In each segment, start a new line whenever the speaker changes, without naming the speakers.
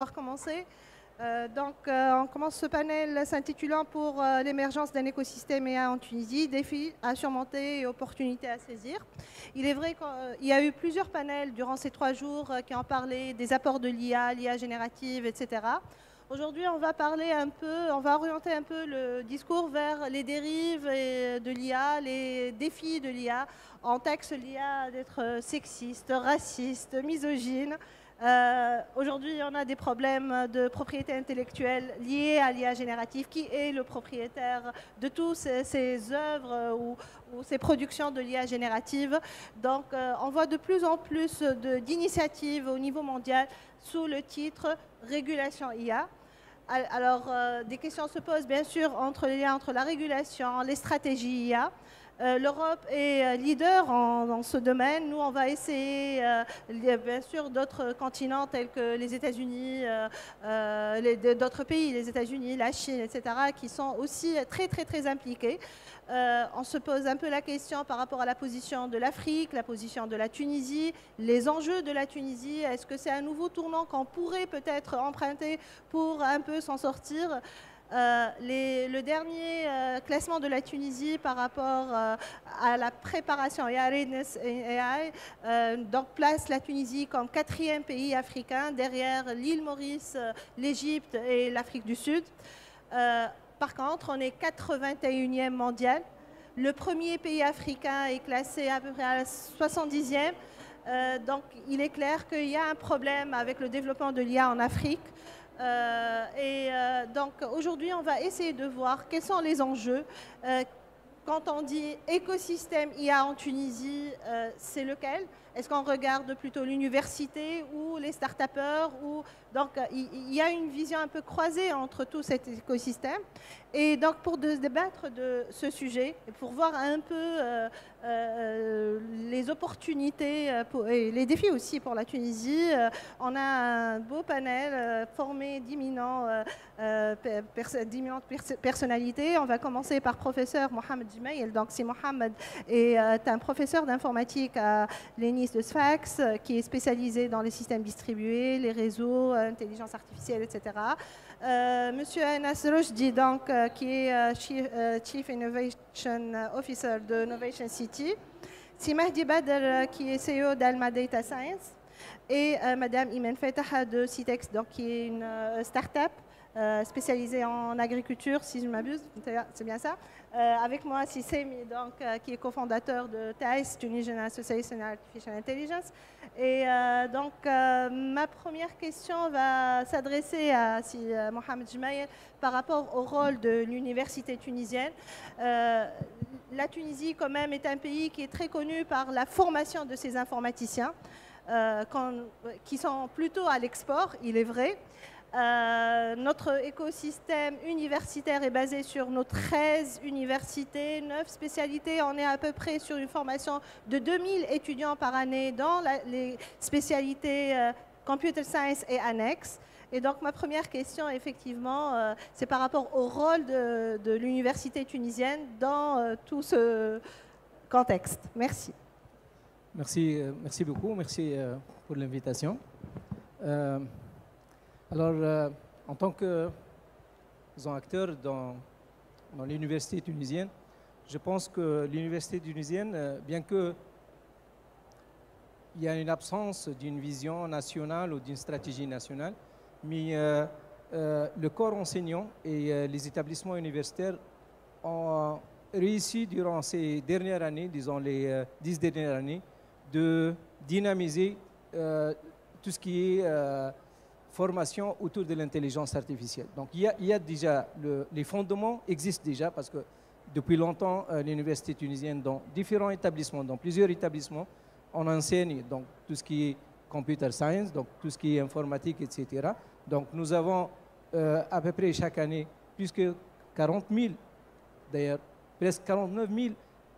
On va recommencer. On commence ce panel s'intitulant pour l'émergence d'un écosystème IA en Tunisie, défis à surmonter et opportunités à saisir. Il est vrai qu'il y a eu plusieurs panels durant ces 3 jours qui ont parlé des apports de l'IA générative, etc. Aujourd'hui, on va parler un peu, on va orienter un peu le discours vers les dérives de l'IA, les défis de l'IA. On taxe l'IA d'être sexiste, raciste, misogyne. Aujourd'hui, on a des problèmes de propriété intellectuelle liés à l'IA générative. Qui est le propriétaire de toutes ces œuvres ou ces productions de l'IA générative? Donc, on voit de plus en plus d'initiatives au niveau mondial sous le titre Régulation IA. Alors, des questions se posent bien sûr entre les liens entre la régulation, les stratégies IA. L'Europe est leader dans ce domaine. Nous, on va essayer, il y a bien sûr d'autres continents tels que les États-Unis, d'autres pays, les États-Unis, la Chine, etc., qui sont aussi très impliqués. On se pose un peu la question par rapport à la position de l'Afrique, la position de la Tunisie, les enjeux de la Tunisie. Est-ce que c'est un nouveau tournant qu'on pourrait peut-être emprunter pour un peu s'en sortir? Le dernier classement de la Tunisie par rapport à la préparation et à Readiness AI donc place la Tunisie comme 4e pays africain derrière l'île Maurice, l'Égypte et l'Afrique du Sud. Par contre, on est 81e mondial. Le premier pays africain est classé à peu près à 70e. Donc, il est clair qu'il y a un problème avec le développement de l'IA en Afrique. Donc aujourd'hui, on va essayer de voir quels sont les enjeux. Quand on dit écosystème IA en Tunisie, c'est lequel? Est-ce qu'on regarde plutôt l'université ou les start-upers Donc, il y a une vision un peu croisée entre tout cet écosystème. Et donc, pour débattre de ce sujet, et pour voir un peu les opportunités et les défis aussi pour la Tunisie, on a un beau panel formé d'imminentes personnalités. On va commencer par professeur Mohamed Jmail. Donc, c'est Mohamed est un professeur d'informatique à l'ENIS de Sfax qui est spécialisé dans les systèmes distribués, les réseaux, intelligence artificielle, etc. Monsieur Anas Rochdi, donc, qui est Chief Innovation Officer de Innovation City. C'est Mahdi Badr, qui est CEO d'Alma Data Science. Et Madame Imen Fetaha de Citex, donc, qui est une start-up spécialisée en agriculture, si je ne m'abuse, c'est bien ça. Avec moi, c'est Semi, donc, qui est cofondateur de TAIS, Tunisian Association of Artificial Intelligence. Et donc, ma première question va s'adresser à Mohamed Jmail par rapport au rôle de l'université tunisienne. La Tunisie, quand même, est un pays qui est très connu par la formation de ses informaticiens, qui sont plutôt à l'export, il est vrai. Notre écosystème universitaire est basé sur nos 13 universités, 9 spécialités. On est à peu près sur une formation de 2000 étudiants par année dans les spécialités Computer Science et annexes. Et donc, ma première question, effectivement, c'est par rapport au rôle de l'université tunisienne dans tout ce contexte. Merci.
Merci beaucoup. Merci pour l'invitation. Alors, en tant que acteur dans l'université tunisienne, je pense que l'université tunisienne, bien qu'il y a une absence d'une vision nationale ou d'une stratégie nationale, mais le corps enseignant et les établissements universitaires ont réussi durant ces dernières années, disons les 10 dernières années, de dynamiser tout ce qui est formation autour de l'intelligence artificielle. Donc il y a déjà, les fondements existent déjà parce que depuis longtemps, l'université tunisienne, dans différents établissements, dans plusieurs établissements, on enseigne donc, tout ce qui est computer science, donc tout ce qui est informatique, etc. Donc nous avons à peu près chaque année plus que 40 000, d'ailleurs presque 49 000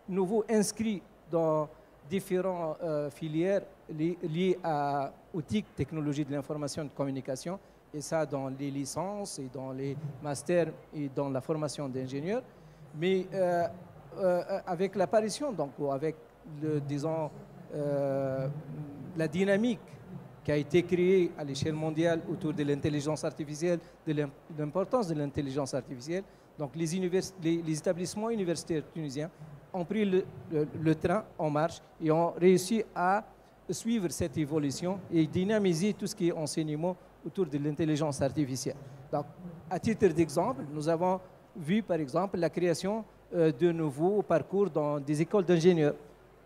nouveaux inscrits dans différentes filières liées aux TIC, technologies de l'information et de communication, et ça dans les licences et dans les masters et dans la formation d'ingénieurs. Mais avec l'apparition, donc avec disons, la dynamique qui a été créé à l'échelle mondiale autour de l'intelligence artificielle, de l'importance de l'intelligence artificielle. Donc les établissements universitaires tunisiens ont pris le train en marche et ont réussi à suivre cette évolution et dynamiser tout ce qui est enseignement autour de l'intelligence artificielle. Donc, à titre d'exemple, nous avons vu par exemple la création de nouveaux parcours dans des écoles d'ingénieurs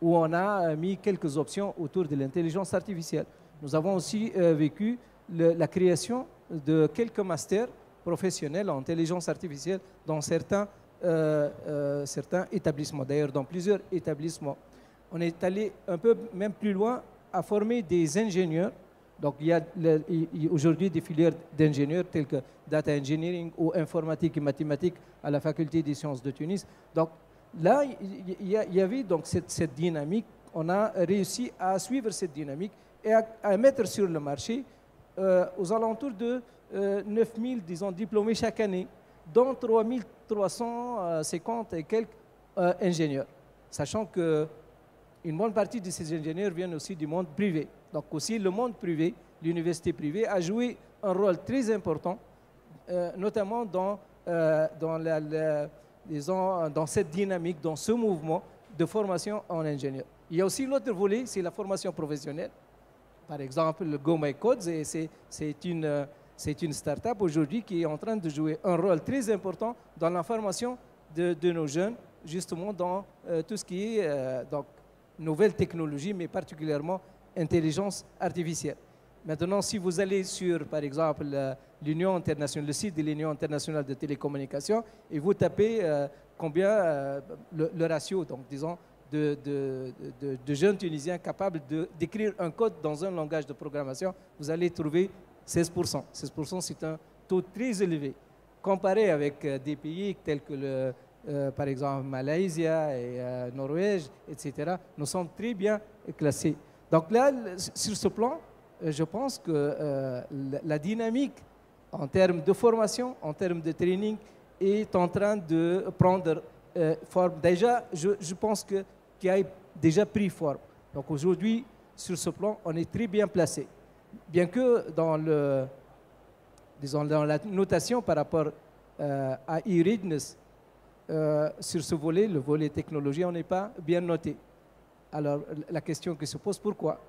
où on a mis quelques options autour de l'intelligence artificielle. Nous avons aussi vécu la création de quelques masters professionnels en intelligence artificielle dans certains établissements, d'ailleurs dans plusieurs établissements. On est allé un peu même plus loin à former des ingénieurs. Donc il y a aujourd'hui des filières d'ingénieurs telles que data engineering ou informatique et mathématiques à la faculté des sciences de Tunis. Donc là, il y avait donc cette dynamique. On a réussi à suivre cette dynamique et à mettre sur le marché aux alentours de 9000, disons, diplômés chaque année, dont 3350 et quelques ingénieurs. Sachant que une bonne partie de ces ingénieurs viennent aussi du monde privé. Donc aussi le monde privé, l'université privée a joué un rôle très important, notamment dans cette dynamique, dans ce mouvement de formation en ingénieur. Il y a aussi l'autre volet, c'est la formation professionnelle. Par exemple, le Go My Codes, c'est une start-up aujourd'hui qui est en train de jouer un rôle très important dans la formation de nos jeunes, justement dans tout ce qui est donc, nouvelles technologies, mais particulièrement intelligence artificielle. Maintenant, si vous allez sur, par exemple, l'Union internationale, le site de l'Union internationale de télécommunications, et vous tapez combien le ratio, donc disons, de jeunes Tunisiens capables d'écrire un code dans un langage de programmation, vous allez trouver 16%. 16%, c'est un taux très élevé. Comparé avec des pays tels que, par exemple, Malaisie et Norvège, etc., nous sommes très bien classés. Donc là, sur ce plan, je pense que la dynamique en termes de formation, en termes de training, est en train de prendre forme. Déjà, je pense qu'il a déjà pris forme. Donc aujourd'hui, sur ce plan, on est très bien placé. Bien que dans la notation par rapport à e-readiness, sur ce volet, le volet technologie, on n'est pas bien noté. Alors la question qui se pose, pourquoi?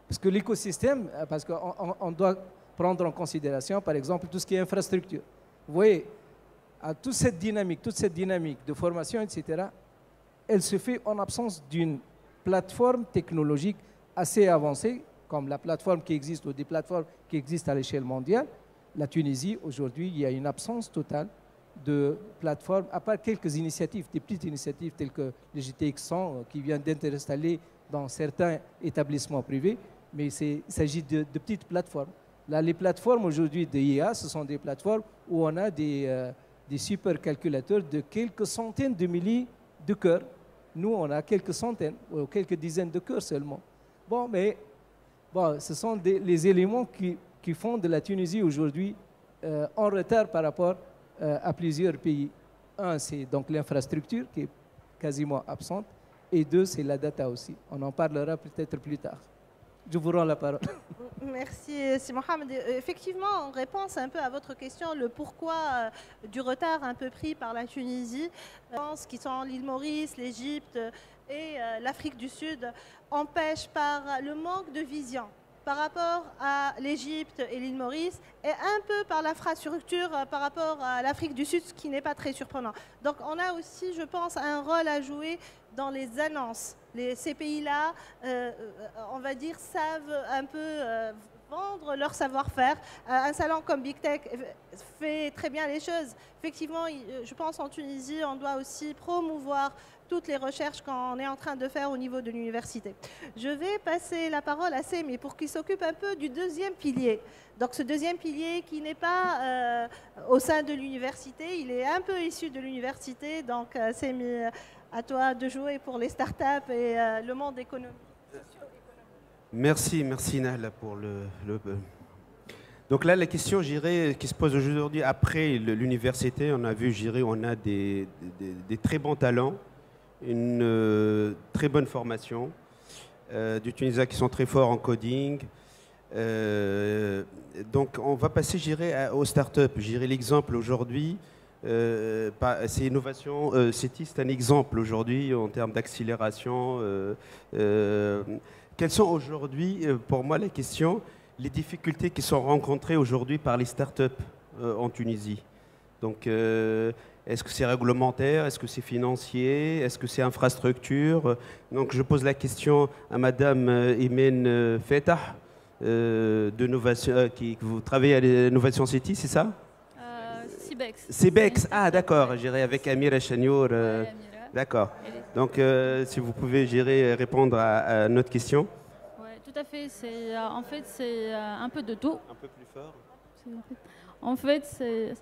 Parce que l'écosystème, parce qu'on doit prendre en considération, par exemple, tout ce qui est infrastructure. Vous voyez, toute cette dynamique de formation, etc., elle se fait en absence d'une plateforme technologique assez avancée, comme la plateforme qui existe ou des plateformes qui existent à l'échelle mondiale. La Tunisie, aujourd'hui, il y a une absence totale de plateformes, à part quelques initiatives, des petites initiatives telles que le GTX 100 qui vient d'être installé dans certains établissements privés, mais il s'agit de petites plateformes. Là, les plateformes aujourd'hui de IA, ce sont des plateformes où on a des supercalculateurs de quelques centaines de milliers de cœurs. Nous, on a quelques centaines ou quelques dizaines de cœurs seulement. Bon, mais ce sont les éléments qui font de la Tunisie aujourd'hui en retard par rapport à plusieurs pays. Un, c'est donc l'infrastructure qui est quasiment absente. Et deux, c'est la data aussi. On en parlera peut-être plus tard. Je vous rends la parole.
Merci, Si Mohamed. Effectivement, en réponse un peu à votre question, le pourquoi du retard un peu pris par la Tunisie, qui sont l'île Maurice, l'Égypte et l'Afrique du Sud, empêche par le manque de vision par rapport à l'Égypte et l'île Maurice et un peu par l'infrastructure par rapport à l'Afrique du Sud, ce qui n'est pas très surprenant. Donc on a aussi, je pense, un rôle à jouer dans les annonces. Ces pays-là, on va dire, savent un peu vendre leur savoir-faire. Un salon comme Big Tech fait très bien les choses. Effectivement, je pense en Tunisie, on doit aussi promouvoir toutes les recherches qu'on est en train de faire au niveau de l'université. Je vais passer la parole à Semi pour qu'il s'occupe un peu du deuxième pilier. Donc ce deuxième pilier qui n'est pas au sein de l'université, il est un peu issu de l'université. Donc Semi, à toi de jouer pour les startups et le monde économique.
Merci Nahla pour Donc là, la question, j'irais, qui se pose aujourd'hui après l'université, on a vu, j'irais, on a des très bons talents, une très bonne formation, du Tunisia qui sont très forts en coding, Donc, on va passer, aux startups. J'irai l'exemple aujourd'hui. C'est Innovation City, c'est un exemple aujourd'hui en termes d'accélération. Quelles sont aujourd'hui, pour moi, la question, les difficultés qui sont rencontrées aujourd'hui par les startups en Tunisie? Donc, est-ce que c'est réglementaire? Est-ce que c'est financier? Est-ce que c'est infrastructure? Donc, je pose la question à Madame Imen Fetah, vous travaillez à l'Innovation City, c'est ça?
Cibex.
Cibex, ah d'accord, j'irai avec Amira Chaniour.
Amira.
D'accord. Donc, si vous pouvez répondre à notre question.
Oui, tout à fait. En fait, c'est un peu de tout.
Un peu plus fort.
En fait, c'est...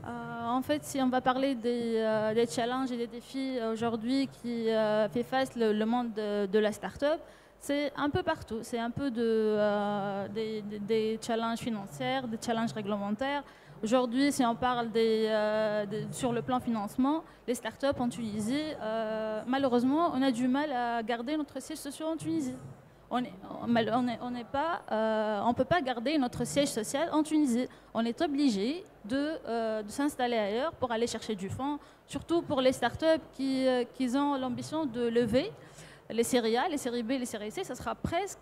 En fait, si on va parler des challenges et des défis aujourd'hui qui fait face le monde de la start-up, c'est un peu partout. C'est un peu des challenges financiers, des challenges réglementaires. Aujourd'hui, si on parle sur le plan financement, les start-up en Tunisie, malheureusement, on a du mal à garder notre siège social en Tunisie. On ne peut pas garder notre siège social en Tunisie. On est obligé de s'installer ailleurs pour aller chercher du fonds, surtout pour les startups qui ont l'ambition de lever les séries A, les séries B, les séries C. Ça sera presque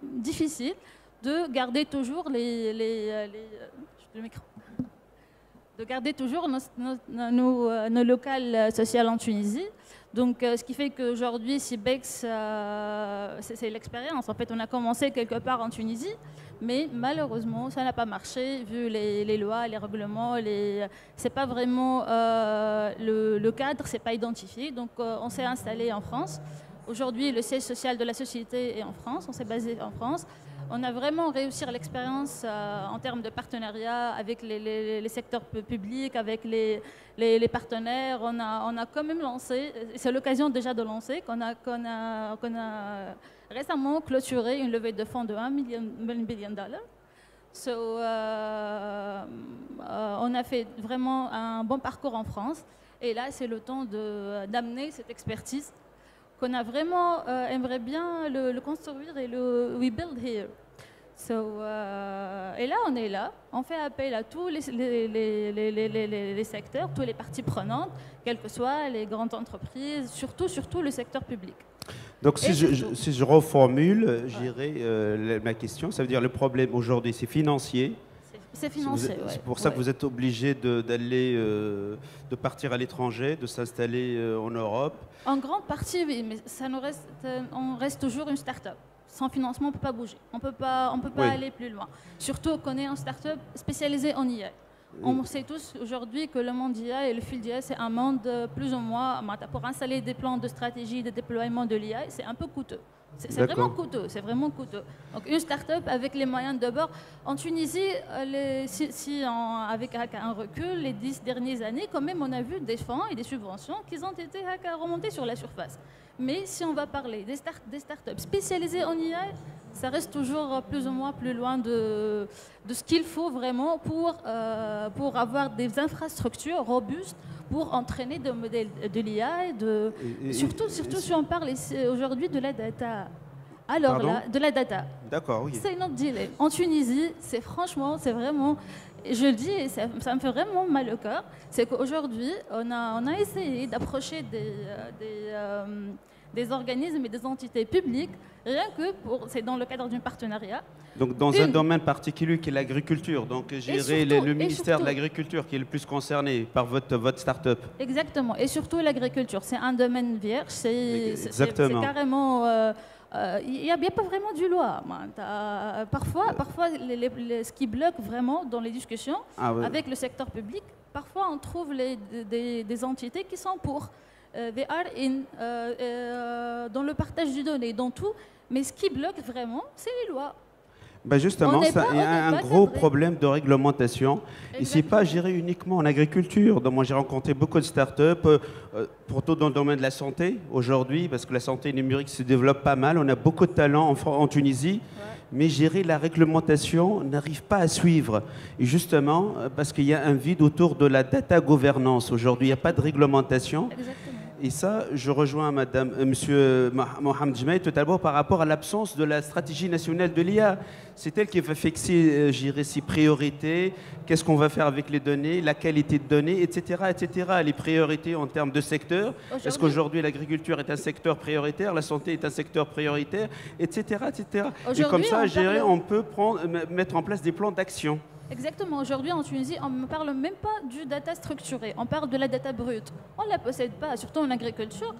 difficile de garder toujours nos locales sociales en Tunisie. Donc, ce qui fait qu'aujourd'hui, Cibex, c'est l'expérience. En fait, on a commencé quelque part en Tunisie, mais malheureusement, ça n'a pas marché, vu les lois, les règlements. C'est pas vraiment le cadre, c'est pas identifié. Donc, on s'est installé en France. Aujourd'hui, le siège social de la société est en France. On s'est basé en France. On a vraiment réussi l'expérience en termes de partenariat avec les secteurs publics, avec les partenaires. On a quand même lancé, c'est l'occasion déjà de lancer, qu'on a récemment clôturé une levée de fonds de $1 million. On a fait vraiment un bon parcours en France. Et là, c'est le temps d'amener cette expertise qu'on a vraiment aimerait bien le construire et le we build here. Et là, on est là. On fait appel à tous les secteurs, toutes les parties prenantes, quelles que soient les grandes entreprises, surtout le secteur public.
Donc, si je reformule, ma question, ça veut dire le problème aujourd'hui, c'est financier.
C'est financier, oui.
C'est pour ça que vous êtes obligé de partir à l'étranger, de s'installer en Europe.
En grande partie, oui, mais on reste toujours une start-up. Sans financement, on ne peut pas bouger. On ne peut pas aller plus loin. Surtout qu'on est une start-up spécialisée en IA. On sait tous aujourd'hui que le monde d'IA et le field d'IA, c'est un monde plus ou moins... Pour installer des plans de stratégie de déploiement de l'IA, c'est un peu coûteux. C'est vraiment coûteux, Donc une start-up avec les moyens de bord. En Tunisie, avec un recul, les 10 dernières années, quand même, on a vu des fonds et des subventions qui ont été remontés sur la surface. Mais si on va parler des start-up spécialisées en IA, ça reste toujours plus ou moins plus loin de ce qu'il faut vraiment pour avoir des infrastructures robustes pour entraîner des modèles de l'IA, surtout si on parle aujourd'hui de la data. Alors là, de la data.
D'accord, oui.
C'est notre deal. En Tunisie, c'est vraiment, je le dis, et ça me fait vraiment mal au cœur, c'est qu'aujourd'hui, on a essayé d'approcher des organismes et des entités publiques, rien que c'est dans le cadre d'un partenariat.
Donc dans un domaine particulier qui est l'agriculture, donc gérer le ministère de l'Agriculture qui est le plus concerné par votre start-up.
Exactement, et surtout l'agriculture, c'est un domaine vierge, c'est carrément... Il n'y a pas vraiment du loi. Parfois ce qui bloque vraiment dans les discussions avec le secteur public, parfois on trouve des entités qui sont pour. They are dans le partage du données, dans tout. Mais ce qui bloque vraiment, c'est les lois.
Ben justement, il y a un gros problème de réglementation. Et ce n'est pas géré uniquement en agriculture. Donc, moi, j'ai rencontré beaucoup de start-up, surtout dans le domaine de la santé aujourd'hui, parce que la santé numérique se développe pas mal. On a beaucoup de talents en Tunisie, mais gérer la réglementation n'arrive pas à suivre. Et justement, parce qu'il y a un vide autour de la data gouvernance. Aujourd'hui, il n'y a pas de réglementation.
Exactement.
Et ça, je rejoins Monsieur Mohamed Jmaï tout à l'heure par rapport à l'absence de la stratégie nationale de l'IA. C'est elle qui va fixer, ses priorités, qu'est-ce qu'on va faire avec les données, la qualité de données, etc., etc. Les priorités en termes de secteur. Est-ce qu'aujourd'hui l'agriculture est un secteur prioritaire, la santé est un secteur prioritaire, etc., etc. Et comme ça, on peut mettre en place des plans d'action.
Exactement. Aujourd'hui, en Tunisie, on ne parle même pas du data structuré. On parle de la data brute. On ne la possède pas, surtout en agriculture.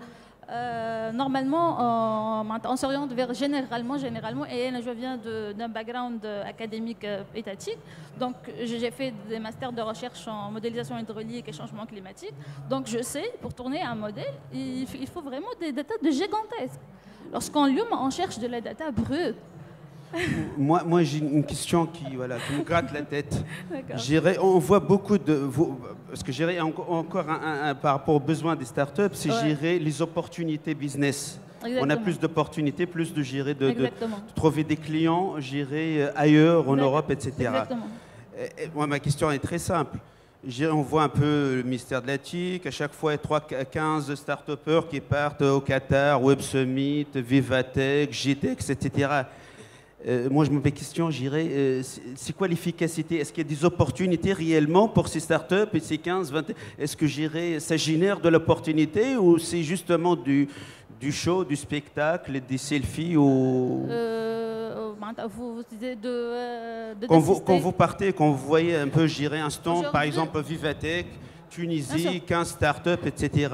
Normalement, on s'oriente vers généralement, et je viens d'un background académique étatique. Donc, j'ai fait des masters de recherche en modélisation hydraulique et changement climatique. Donc, je sais, pour tourner un modèle, il faut vraiment des data de gigantesques. Lorsqu'on on cherche de la data brute.
Moi j'ai une question qui me gratte la tête. On voit beaucoup de... Parce que j'irai encore par rapport aux besoins des startups, c'est gérer les opportunités business. Exactement. On a plus d'opportunités, plus de trouver des clients, ailleurs, en Europe, etc.
Exactement.
Moi, ma question est très simple. On voit un peu le ministère de la TIC, à chaque fois, il y a 15 start-upers qui partent au Qatar, Web Summit, Vivatech, GTEx, etc. Moi, je me pose question, c'est quoi l'efficacité? Est-ce qu'il y a des opportunités réellement pour ces startups et ces 15, 20? Est-ce que ça génère de l'opportunité ou c'est justement du show, du spectacle, des selfies ou...
Vous disiez
quand vous partez, quand vous voyez un peu, un stand, par exemple, Vivatech, Tunisie, 15 startups, etc.,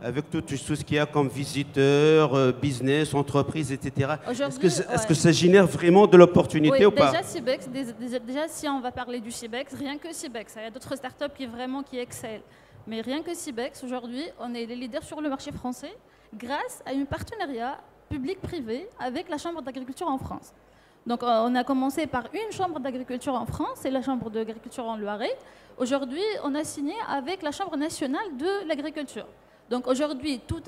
avec tout ce qu'il y a comme visiteurs, business, entreprises, etc. Est-ce que ça génère vraiment de l'opportunité ou pas?
Déjà, si on va parler du CIBEX, rien que CIBEX, il y a d'autres startups qui excellent. Mais rien que CIBEX, aujourd'hui, on est les leaders sur le marché français grâce à un partenariat public-privé avec la Chambre d'agriculture en France. Donc, on a commencé par une chambre d'agriculture en France, c'est la Chambre d'agriculture en Loiret. Aujourd'hui, on a signé avec la Chambre nationale de l'agriculture. Donc aujourd'hui, tout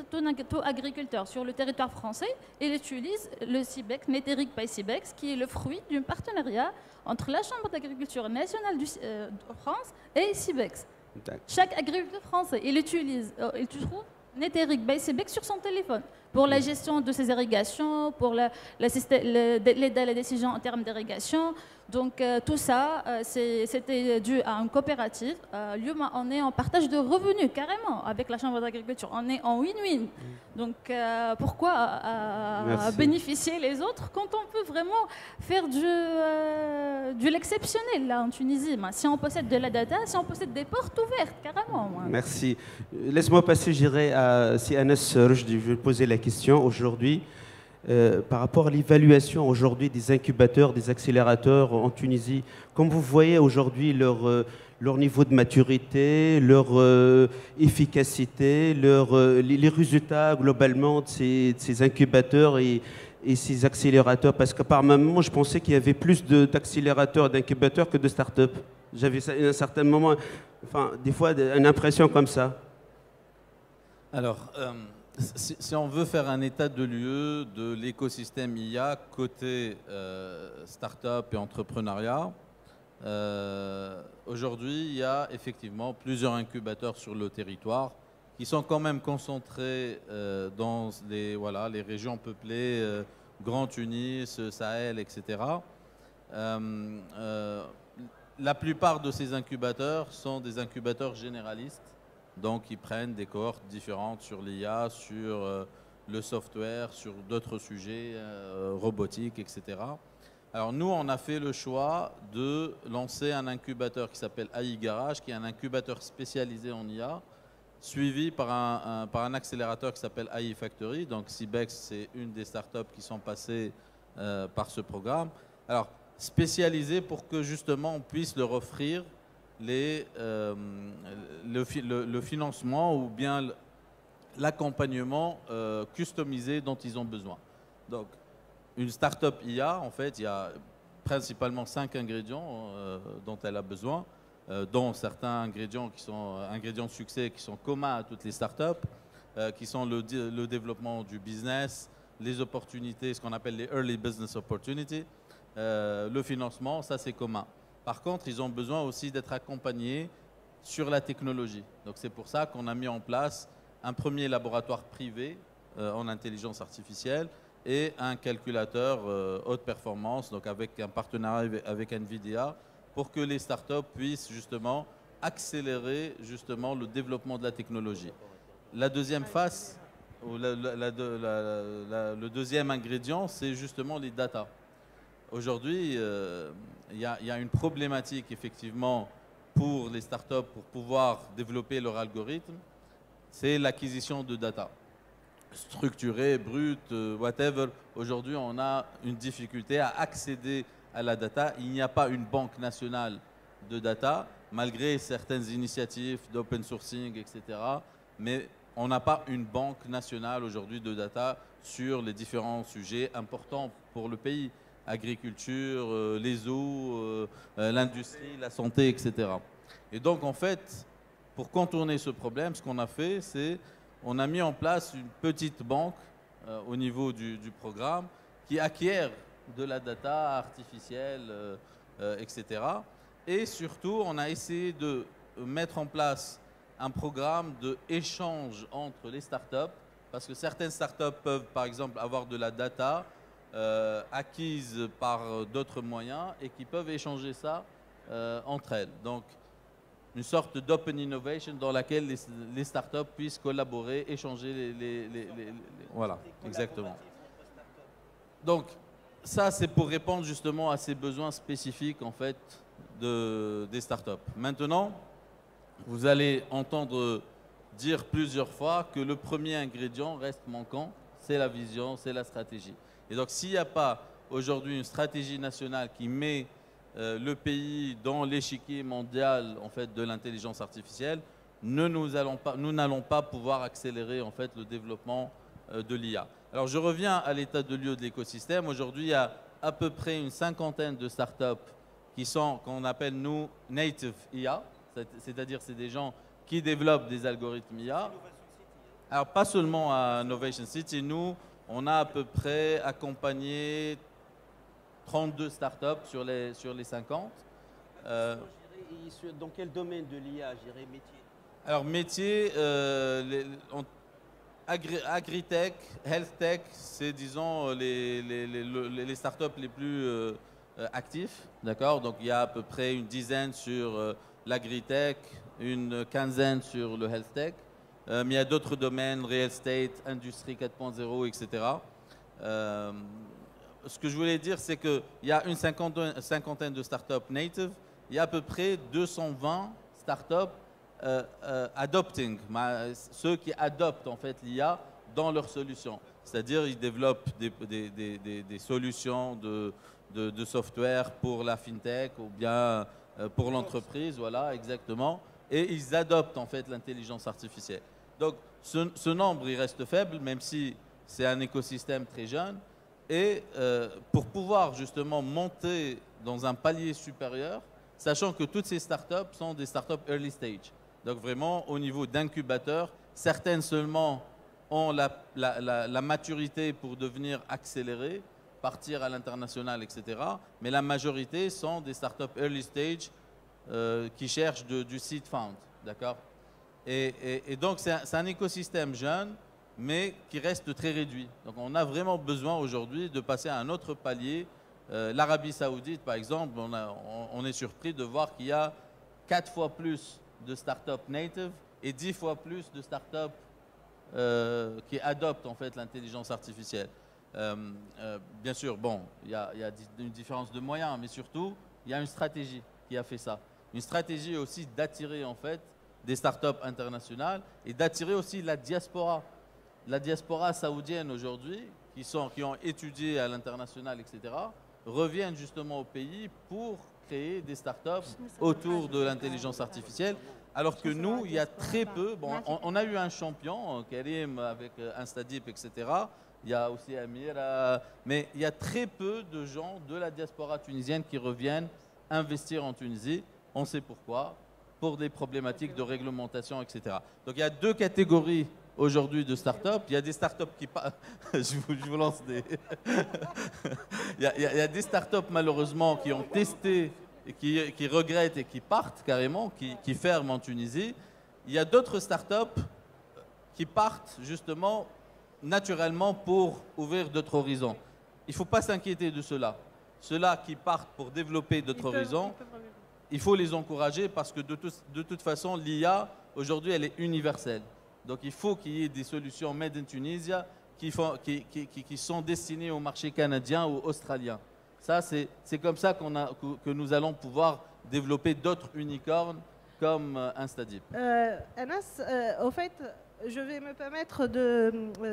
agriculteur sur le territoire français, il utilise le CIBEX, Neterik by CIBEX, qui est le fruit d'un partenariat entre la Chambre d'agriculture nationale de France et CIBEX. Chaque agriculteur français, il trouve Neterik by CIBEX sur son téléphone pour la gestion de ses irrigations, pour l'aide à la décision en termes d'irrigation. Donc tout ça, c'était dû à une coopérative. On est en partage de revenus, carrément, avec la Chambre d'agriculture. On est en win-win. Donc pourquoi bénéficier les autres quand on peut vraiment faire de l'exceptionnel là en Tunisie? Si on possède de la data, si on possède des portes ouvertes, carrément.
Merci. Laisse-moi passer, si Anas Rojdi, je vais poser la question aujourd'hui. Par rapport à l'évaluation aujourd'hui des incubateurs, des accélérateurs en Tunisie, comme vous voyez aujourd'hui leur niveau de maturité, leur efficacité, les résultats globalement de ces incubateurs et ces accélérateurs, parce que par moment, je pensais qu'il y avait plus d'accélérateurs et d'incubateurs que de start-up. J'avais à un certain moment, des fois, une impression comme ça.
Alors, si on veut faire un état de lieu de l'écosystème IA côté start-up et entrepreneuriat, aujourd'hui, il y a effectivement plusieurs incubateurs sur le territoire qui sont quand même concentrés dans les régions peuplées, Grand Tunis, Sahel, etc. La plupart de ces incubateurs sont des incubateurs généralistes. Donc, ils prennent des cohortes différentes sur l'IA, sur le software, sur d'autres sujets, robotique, etc. Alors, nous, on a fait le choix de lancer un incubateur qui s'appelle AI Garage, qui est un incubateur spécialisé en IA, suivi par un accélérateur qui s'appelle AI Factory. Donc, CIBEX, c'est une des startups qui sont passées par ce programme. Alors, spécialisé pour que, justement, on puisse leur offrir le financement ou bien l'accompagnement customisé dont ils ont besoin. Donc, une start-up IA, en fait, il y a principalement 5 ingrédients dont elle a besoin, dont certains ingrédients qui sont ingrédients de succès qui sont communs à toutes les start-up, qui sont le développement du business, les opportunités, ce qu'on appelle les early business opportunities, le financement, ça c'est commun. Par contre, ils ont besoin aussi d'être accompagnés sur la technologie. Donc c'est pour ça qu'on a mis en place un premier laboratoire privé en intelligence artificielle et un calculateur haute performance, donc avec un partenariat avec NVIDIA, pour que les startups puissent justement accélérer justement le développement de la technologie. La deuxième phase, ou le deuxième ingrédient, c'est justement les data. Aujourd'hui, il y a une problématique effectivement pour les startups pour pouvoir développer leur algorithme, c'est l'acquisition de data. Structurée, brute, whatever. Aujourd'hui, on a une difficulté à accéder à la data. Il n'y a pas une banque nationale de data, malgré certaines initiatives d'open sourcing, etc. Mais on n'a pas une banque nationale aujourd'hui de data sur les différents sujets importants pour le pays. Agriculture, les eaux, l'industrie, la santé, etc. Et donc, en fait, pour contourner ce problème, ce qu'on a fait, c'est on a mis en place une petite banque au niveau du programme qui acquiert de la data artificielle, etc. Et surtout, on a essayé de mettre en place un programme d'échange entre les startups, parce que certaines startups peuvent, par exemple, avoir de la data acquises par d'autres moyens et qui peuvent échanger ça entre elles. Donc, une sorte d'open innovation dans laquelle les startups puissent collaborer, échanger voilà, exactement. Donc, ça, c'est pour répondre justement à ces besoins spécifiques, en fait, des startups. Maintenant, vous allez entendre dire plusieurs fois que le premier ingrédient reste manquant, c'est la vision, c'est la stratégie. Et donc, s'il n'y a pas aujourd'hui une stratégie nationale qui met le pays dans l'échiquier mondial en fait, de l'intelligence artificielle, nous n'allons pas pouvoir accélérer en fait, le développement de l'IA. Alors, je reviens à l'état de lieu de l'écosystème. Aujourd'hui, il y a à peu près une cinquantaine de startups qui sont, qu'on appelle nous, native IA, c'est-à-dire c'est des gens qui développent des algorithmes IA. Alors, pas seulement à Innovation City, nous, on a à peu près accompagné 32 startups sur les 50.
Dans quel domaine de l'IA, j'irais métier?
Alors, métier, agritech, health tech, c'est, disons, les startups les plus actifs. D'accord? Donc, il y a à peu près une dizaine sur l'agritech, une quinzaine sur le health tech. Mais il y a d'autres domaines, real estate, industrie 4.0, etc. Ce que je voulais dire, c'est qu'il y a une cinquantaine de startups native. Il y a à peu près 220 startups adopting, ceux qui adoptent en fait l'IA dans leurs solutions. C'est-à-dire ils développent des solutions de software pour la fintech ou bien pour l'entreprise, voilà, exactement. Et ils adoptent en fait l'intelligence artificielle. Donc ce nombre, il reste faible, même si c'est un écosystème très jeune. Et pour pouvoir justement monter dans un palier supérieur, sachant que toutes ces startups sont des startups early stage. Donc vraiment au niveau d'incubateurs, certaines seulement ont la maturité pour devenir accélérées, partir à l'international, etc. Mais la majorité sont des startups early stage qui cherchent du seed fund, d'accord? Et donc c'est un écosystème jeune, mais qui reste très réduit. Donc on a vraiment besoin aujourd'hui de passer à un autre palier. L'Arabie Saoudite, par exemple, on est surpris de voir qu'il y a 4 fois plus de startups native et 10 fois plus de startups qui adoptent en fait l'intelligence artificielle. Bien sûr, bon, il y a une différence de moyens, mais surtout, il y a une stratégie qui a fait ça. Une stratégie aussi d'attirer en fait des startups internationales et d'attirer aussi la diaspora. La diaspora saoudienne aujourd'hui, qui ont étudié à l'international, etc., reviennent justement au pays pour créer des startups autour de l'intelligence artificielle. Alors que nous, il y a très peu, bon, on a eu un champion, Karim, avec Instadeep, etc. Il y a aussi Amir, mais il y a très peu de gens de la diaspora tunisienne qui reviennent investir en Tunisie. On sait pourquoi, pour des problématiques de réglementation, etc. Donc il y a deux catégories aujourd'hui de startups. Il y a des startups qui je vous lance des il y a des startups malheureusement qui ont testé et qui regrettent et qui partent carrément, qui ferment en Tunisie. Il y a d'autres startups qui partent justement naturellement pour ouvrir d'autres horizons. Il ne faut pas s'inquiéter de cela. Ceux-là qui partent pour développer d'autres horizons, il faut les encourager parce que de toute façon, l'IA, aujourd'hui, elle est universelle. Donc il faut qu'il y ait des solutions made in Tunisia qui sont destinées au marché canadien ou australien. Ça, c'est comme ça que nous allons pouvoir développer d'autres unicornes comme Instadip.
Anas, au fait, je vais me permettre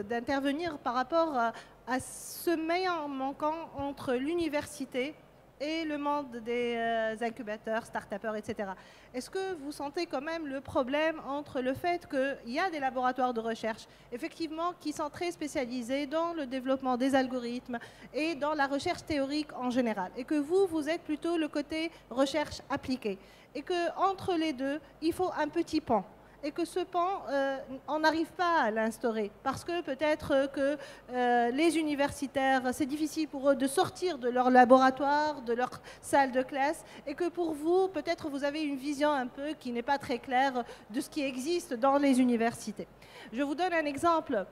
d'intervenir par rapport à ce maillon manquant entre l'université et le monde des incubateurs, start-upers, etc. Est-ce que vous sentez quand même le problème entre le fait qu'il y a des laboratoires de recherche, effectivement, qui sont très spécialisés dans le développement des algorithmes et dans la recherche théorique en général, et que vous êtes plutôt le côté recherche appliquée, et qu'entre les deux, il faut un petit pan, et que ce pan, on n'arrive pas à l'instaurer, parce que peut-être que les universitaires, c'est difficile pour eux de sortir de leur laboratoire, de leur salle de classe, et que pour vous, peut-être vous avez une vision un peu qui n'est pas très claire de ce qui existe dans les universités. Je vous donne un exemple.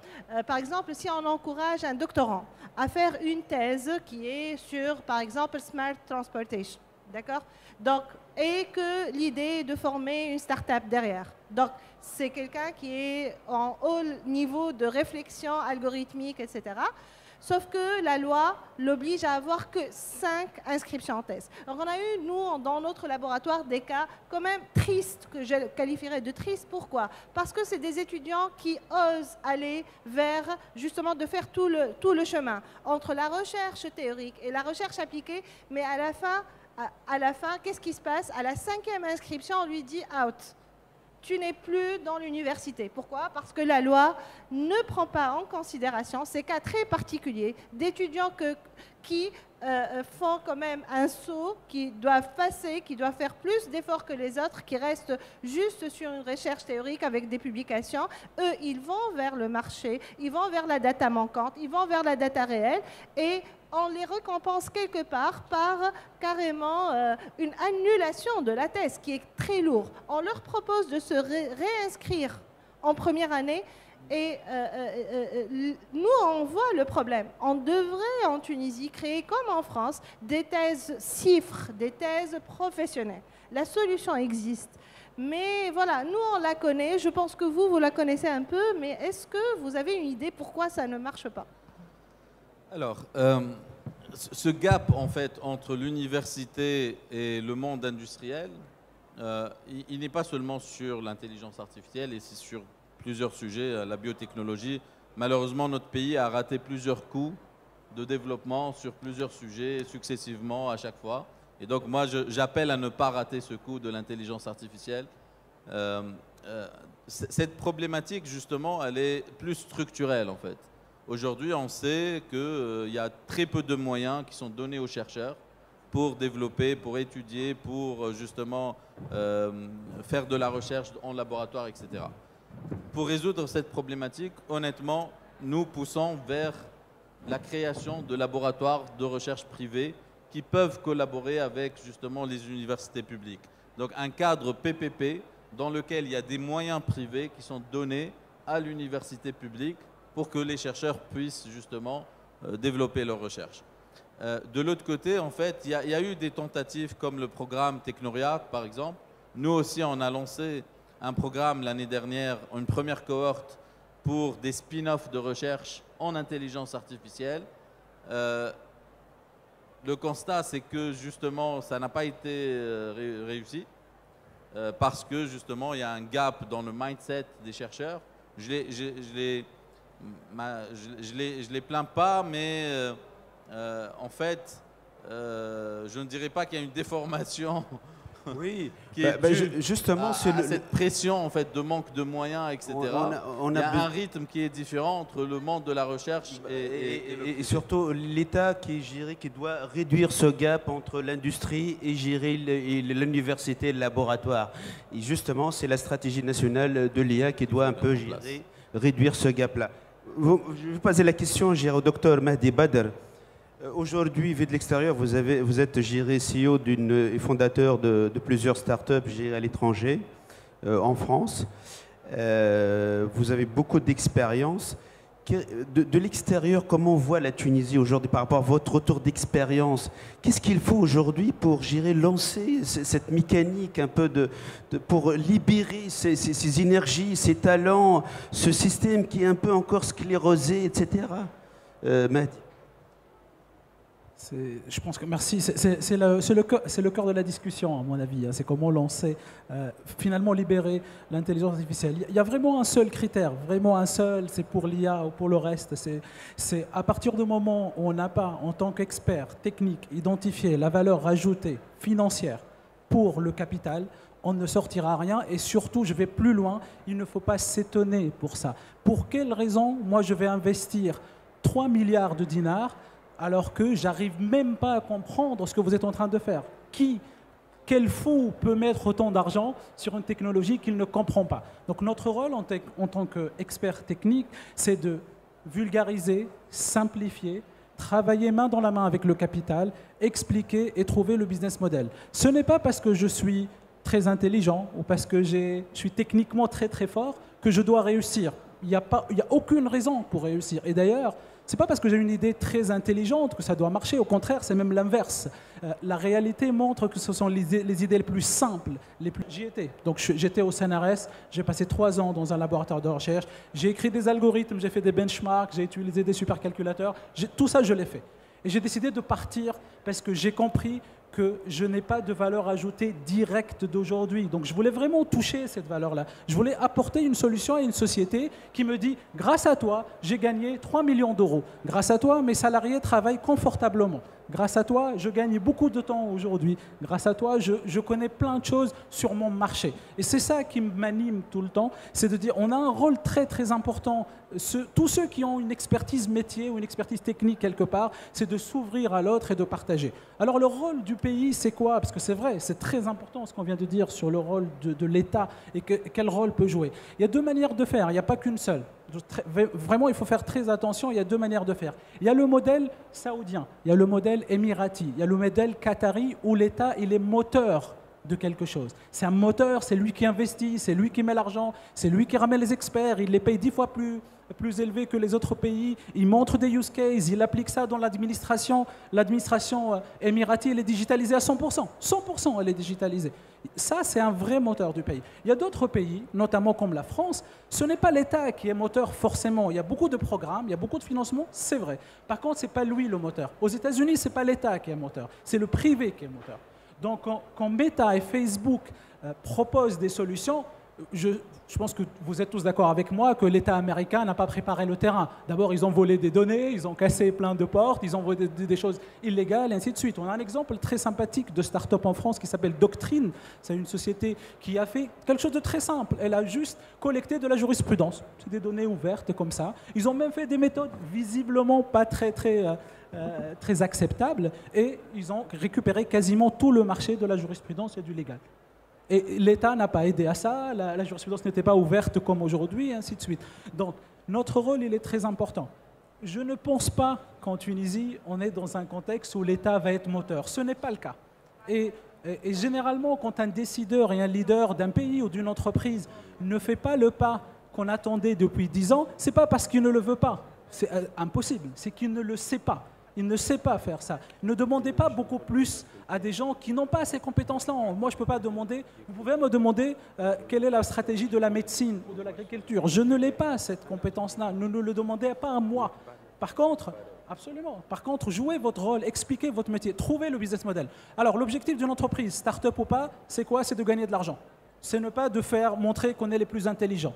Par exemple, si on encourage un doctorant à faire une thèse qui est sur, par exemple, Smart Transportation, d'accord ? Donc, et que l'idée est de former une start-up derrière. Donc, c'est quelqu'un qui est en haut niveau de réflexion algorithmique, etc. Sauf que la loi l'oblige à avoir que 5 inscriptions en thèse. Donc, on a eu, nous, dans notre laboratoire, des cas quand même tristes, que je qualifierais de tristes. Pourquoi? Parce que c'est des étudiants qui osent aller vers, justement, de faire tout le chemin entre la recherche théorique et la recherche appliquée, mais à la fin, qu'est-ce qui se passe? À la 5e inscription, on lui dit « out ». Tu n'es plus dans l'université. Pourquoi? Parce que la loi ne prend pas en considération ces cas très particuliers d'étudiants qui font quand même un saut, qui doivent passer, qui doivent faire plus d'efforts que les autres, qui restent juste sur une recherche théorique avec des publications. Eux, ils vont vers le marché, ils vont vers la data manquante, ils vont vers la data réelle, et on les récompense quelque part par carrément une annulation de la thèse, qui est très lourde. On leur propose de se réinscrire en première année, et nous, on voit le problème. On devrait, en Tunisie, créer, comme en France, des thèses chiffres, des thèses professionnelles. La solution existe. Mais voilà, nous, on la connaît. Je pense que vous la connaissez un peu. Mais est-ce que vous avez une idée pourquoi ça ne marche pas?
Alors, ce gap, en fait, entre l'université et le monde industriel, il n'est pas seulement sur l'intelligence artificielle, et c'est sur plusieurs sujets. La biotechnologie, malheureusement, notre pays a raté plusieurs coups de développement sur plusieurs sujets successivement à chaque fois. Et donc, moi, j'appelle à ne pas rater ce coup de l'intelligence artificielle. Cette problématique, justement, elle est plus structurelle, en fait. Aujourd'hui, on sait qu'il y a très peu de moyens qui sont donnés aux chercheurs pour développer, pour étudier, pour justement faire de la recherche en laboratoire, etc. Pour résoudre cette problématique, honnêtement, nous poussons vers la création de laboratoires de recherche privés qui peuvent collaborer avec justement les universités publiques. Donc un cadre PPP dans lequel il y a des moyens privés qui sont donnés à l'université publique pour que les chercheurs puissent justement développer leurs recherches. De l'autre côté, en fait, il y a eu des tentatives comme le programme Technoria, par exemple. Nous aussi, on a lancé un programme l'année dernière, une première cohorte pour des spin-offs de recherche en intelligence artificielle. Le constat, c'est que justement, ça n'a pas été réussi parce que justement, il y a un gap dans le mindset des chercheurs. Je les plains pas, mais en fait, je ne dirais pas qu'il y a une déformation.
Oui,
qui est
justement,
c'est cette pression en fait de manque de moyens, etc. Il y a un rythme qui est différent entre le monde de la recherche
et surtout l'État qui doit réduire ce gap entre l'industrie et gérer l'université et le laboratoire. Et justement, c'est la stratégie nationale de l'IA qui doit un peu réduire ce gap-là. Je vais poser la question au docteur Mahdi Badr. Aujourd'hui, vu de l'extérieur, vous êtes géré CEO et fondateur de plusieurs startups gérées à l'étranger, en France. Vous avez beaucoup d'expérience. De l'extérieur, comment on voit la Tunisie aujourd'hui par rapport à votre retour d'expérience? Qu'est-ce qu'il faut aujourd'hui pour, lancer cette mécanique un peu pour libérer ces énergies, ces talents, ce système qui est un peu encore sclérosé, etc. Mahdi.
Je pense que merci. C'est le cœur de la discussion, à mon avis. C'est comment lancer, finalement libérer l'intelligence artificielle. Il y a vraiment un seul critère, vraiment un seul, c'est pour l'IA ou pour le reste. C'est à partir du moment où on n'a pas, en tant qu'expert technique, identifié la valeur ajoutée financière pour le capital, on ne sortira rien. Et surtout, je vais plus loin, il ne faut pas s'étonner pour ça. Pour quelle raison, moi, je vais investir 3 milliards de dinars alors que j'arrive même pas à comprendre ce que vous êtes en train de faire? Quel fou peut mettre autant d'argent sur une technologie qu'il ne comprend pas? Donc notre rôle en tant qu'expert technique, c'est de vulgariser, simplifier, travailler main dans la main avec le capital, expliquer et trouver le business model. Ce n'est pas parce que je suis très intelligent ou parce que je suis techniquement très très fort que je dois réussir. Il n'y a aucune raison pour réussir. Et d'ailleurs, ce n'est pas parce que j'ai une idée très intelligente que ça doit marcher. Au contraire, c'est même l'inverse. La réalité montre que ce sont les idées les plus simples, J'y étais. Donc j'étais au CNRS, j'ai passé 3 ans dans un laboratoire de recherche, j'ai écrit des algorithmes, j'ai fait des benchmarks, j'ai utilisé des supercalculateurs. Tout ça, je l'ai fait. Et j'ai décidé de partir parce que j'ai compris que je n'ai pas de valeur ajoutée directe d'aujourd'hui. Donc je voulais vraiment toucher cette valeur-là. Je voulais apporter une solution à une société qui me dit « Grâce à toi, j'ai gagné 3 millions d'euros. Grâce à toi, mes salariés travaillent confortablement. Grâce à toi, je gagne beaucoup de temps aujourd'hui. Grâce à toi, je connais plein de choses sur mon marché. » Et c'est ça qui m'anime tout le temps, c'est de dire on a un rôle très très important. Tous ceux qui ont une expertise métier ou une expertise technique quelque part, c'est de s'ouvrir à l'autre et de partager. Alors le rôle du pays, c'est quoi? Parce que c'est vrai, c'est très important ce qu'on vient de dire sur le rôle de l'État et quel rôle peut jouer. Il y a 2 manières de faire, il n'y a pas qu'une seule. Vraiment, il faut faire très attention, il y a 2 manières de faire. Il y a le modèle saoudien, il y a le modèle émirati, il y a le modèle qatari où l'État, il est moteur de quelque chose. C'est un moteur, c'est lui qui investit, c'est lui qui met l'argent, c'est lui qui ramène les experts, il les paye 10 fois plus élevés que les autres pays, il montre des use cases, il applique ça dans l'administration. L'administration émirati, elle est digitalisée à 100%. 100%, elle est digitalisée. Ça, c'est un vrai moteur du pays. Il y a d'autres pays, notamment comme la France, ce n'est pas l'État qui est moteur forcément. Il y a beaucoup de programmes, il y a beaucoup de financement, c'est vrai. Par contre, ce n'est pas lui le moteur. Aux États-Unis, ce n'est pas l'État qui est moteur, c'est le privé qui est moteur. Donc, quand Meta et Facebook proposent des solutions, je pense que vous êtes tous d'accord avec moi que l'État américain n'a pas préparé le terrain. D'abord, ils ont volé des données, ils ont cassé plein de portes, ils ont volé des choses illégales, et ainsi de suite. On a un exemple très sympathique de start-up en France qui s'appelle Doctrine. C'est une société qui a fait quelque chose de très simple. Elle a juste collecté de la jurisprudence. C'est des données ouvertes comme ça. Ils ont même fait des méthodes visiblement pas très acceptables et ils ont récupéré quasiment tout le marché de la jurisprudence et du légal. Et l'État n'a pas aidé à ça, la jurisprudence n'était pas ouverte comme aujourd'hui, et ainsi de suite. Donc, notre rôle, il est très important. Je ne pense pas qu'en Tunisie, on est dans un contexte où l'État va être moteur. Ce n'est pas le cas. Et généralement, quand un décideur et un leader d'un pays ou d'une entreprise ne fait pas le pas qu'on attendait depuis 10 ans, ce n'est pas parce qu'il ne le veut pas. C'est impossible, c'est qu'il ne le sait pas. Il ne sait pas faire ça. Ne demandez pas beaucoup plus à des gens qui n'ont pas ces compétences-là. Moi, je ne peux pas demander. Vous pouvez me demander quelle est la stratégie de la médecine ou de l'agriculture. Je ne l'ai pas, cette compétence-là. Ne le demandez pas à moi. Par contre, absolument. Par contre, jouez votre rôle, expliquez votre métier, trouvez le business model. Alors, l'objectif d'une entreprise, start-up ou pas, c'est quoi? C'est de gagner de l'argent. C'est ne pas de faire montrer qu'on est les plus intelligents.